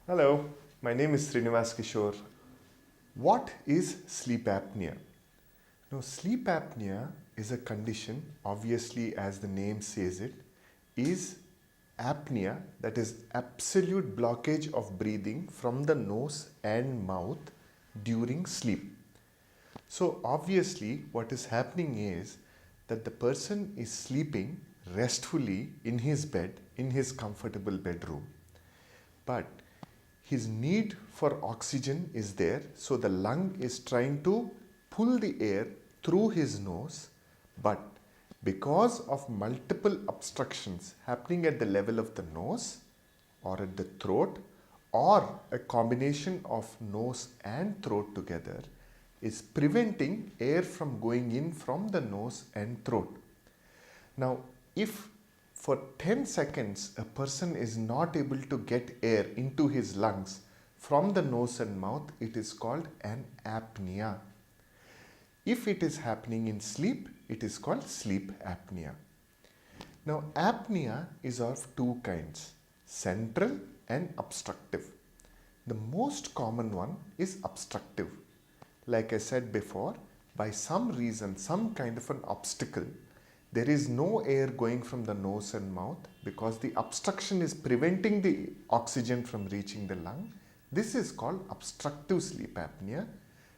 Hello, my name is Srinivas Kishore. What is sleep apnea? Now, sleep apnea is a condition, obviously, as the name says it, is apnea, that is absolute blockage of breathing from the nose and mouth during sleep. So, obviously, what is happening is that the person is sleeping restfully in his bed, in his comfortable bedroom. But his need for oxygen is there, so the lung is trying to pull the air through his nose, but because of multiple obstructions happening at the level of the nose or at the throat, or a combination of nose and throat together, is preventing air from going in from the nose and throat. Now, if for 10 seconds a person is not able to get air into his lungs from the nose and mouth, it is called an apnea. If it is happening in sleep, it is called sleep apnea. Now, apnea is of two kinds, central and obstructive. The most common one is obstructive. Like I said before, by some reason, some kind of an obstacle, there is no air going from the nose and mouth because the obstruction is preventing the oxygen from reaching the lung. This is called obstructive sleep apnea,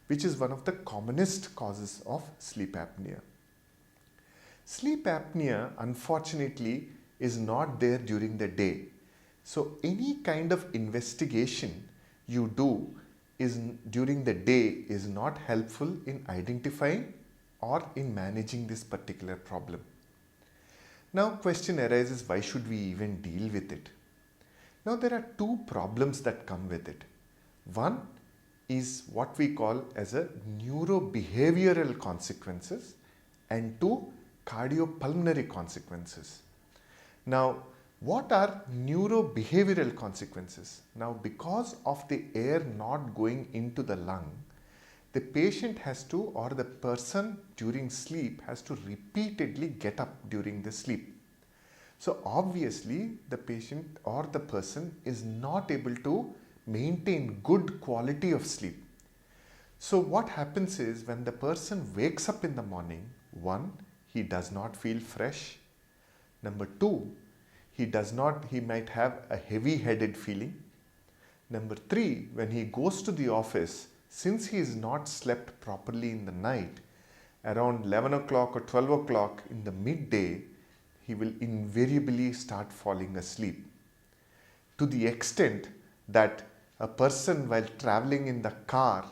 which is one of the commonest causes of sleep apnea. Sleep apnea, unfortunately, is not there during the day. So any kind of investigation you do during the day is not helpful in identifying or in managing this particular problem. Now, question arises, why should we even deal with it? Now, there are two problems that come with it. One is what we call as a neurobehavioral consequences, and two, cardiopulmonary consequences. Now, what are neurobehavioral consequences? Now, because of the air not going into the lung, the patient has to, or the person during sleep has to repeatedly get up during the sleep. So obviously the patient or the person is not able to maintain good quality of sleep. So what happens is when the person wakes up in the morning, one, he does not feel fresh. Number two, he might have a heavy-headed feeling. Number three, when he goes to the office, since he is not slept properly in the night, around 11 o'clock or 12 o'clock in the midday, he will invariably start falling asleep. To the extent that a person while traveling in the car,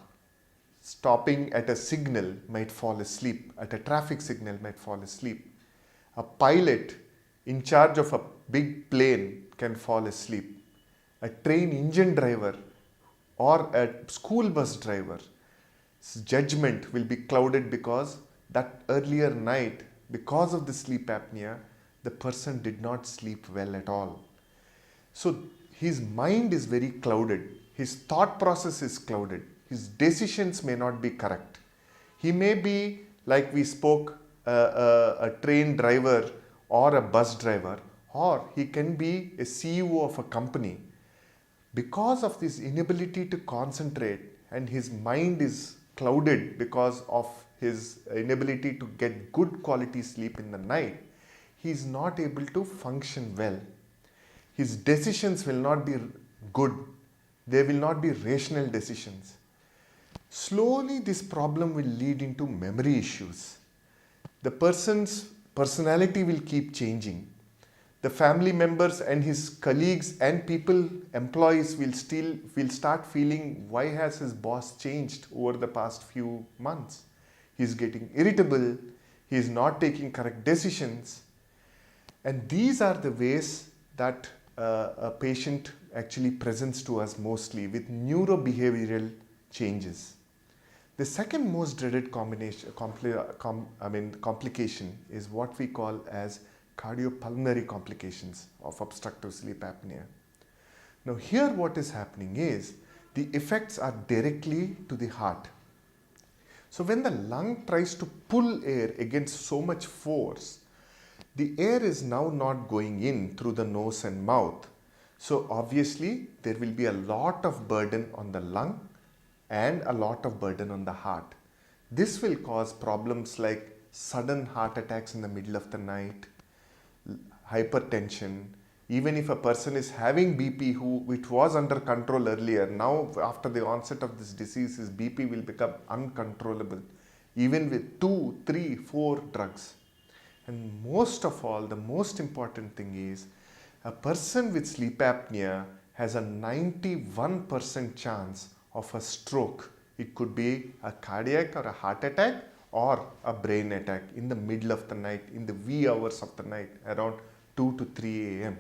stopping at a signal might fall asleep, at a traffic signal might fall asleep. A pilot in charge of a big plane can fall asleep. A train engine driver or a school bus driver's judgment will be clouded because that earlier night, because of the sleep apnea, the person did not sleep well at all. So his mind is very clouded, his thought process is clouded, his decisions may not be correct. He may be, like we spoke, a train driver or a bus driver, or he can be a CEO of a company. Because of this inability to concentrate and his mind is clouded because of his inability to get good quality sleep in the night, he is not able to function well. His decisions will not be good. They will not be rational decisions. Slowly this problem will lead into memory issues. The person's personality will keep changing. The family members and his colleagues and people, employees will start feeling, why has his boss changed over the past few months? He's getting irritable, he's not taking correct decisions. And these are the ways that a patient actually presents to us mostly with neurobehavioral changes. The second most dreaded complication is what we call as cardiopulmonary complications of obstructive sleep apnea. Now here what is happening is the effects are directly to the heart. So when the lung tries to pull air against so much force, the air is now not going in through the nose and mouth. So obviously there will be a lot of burden on the lung and a lot of burden on the heart. This will cause problems like sudden heart attacks in the middle of the night, hypertension. Even if a person is having BP which was under control earlier, now after the onset of this disease, his BP will become uncontrollable, even with 2, 3, 4 drugs. And most of all, the most important thing is a person with sleep apnea has a 91% chance of a stroke. It could be a cardiac or a heart attack or a brain attack in the middle of the night, in the wee hours of the night, around 2 to 3 a.m.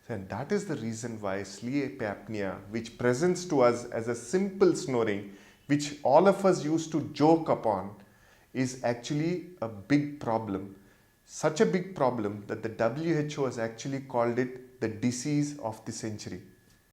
And that is the reason why sleep apnea, which presents to us as a simple snoring, which all of us used to joke upon, is actually a big problem. Such a big problem that the WHO has actually called it the disease of the century.